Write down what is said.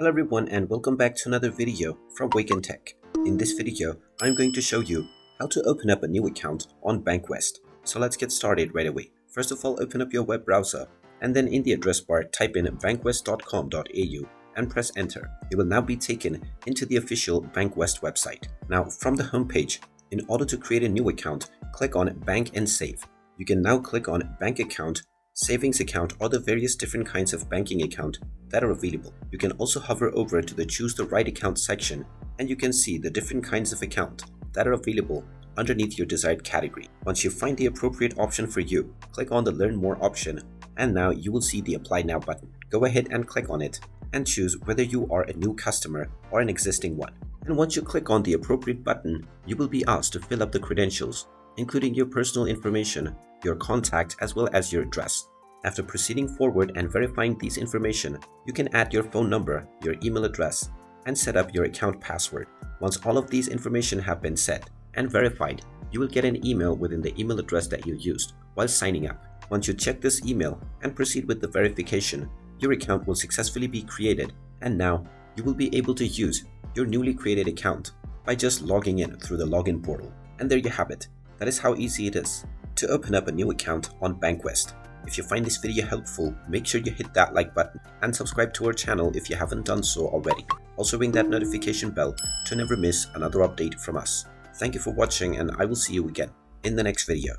Hello everyone and welcome back to another video from Wake&Tech. In this video, I'm going to show you how to open up a new account on Bankwest. So let's get started right away. First of all, open up your web browser and then in the address bar type in bankwest.com.au and press enter. You will now be taken into the official Bankwest website. Now from the homepage, in order to create a new account, click on Bank and Save. You can now click on Bank Account, Savings Account or the various different kinds of banking account that are available. You can also hover over to the Choose the Right Account section and you can see the different kinds of account that are available underneath your desired category. Once you find the appropriate option for you, click on the Learn More option and now you will see the Apply Now button. Go ahead and click on it and choose whether you are a new customer or an existing one. And once you click on the appropriate button, you will be asked to fill up the credentials, including your personal information, your contact, as well as your address. After proceeding forward and verifying these information, you can add your phone number, your email address, and set up your account password. Once all of these information have been set and verified, you will get an email within the email address that you used while signing up. Once you check this email and proceed with the verification, your account will successfully be created, and now you will be able to use your newly created account by just logging in through the login portal. And there you have it. That is how easy it is to open up a new account on Bankwest. If you find this video helpful, make sure you hit that like button and subscribe to our channel if you haven't done so already. Also ring that notification bell to never miss another update from us. Thank you for watching and I will see you again in the next video.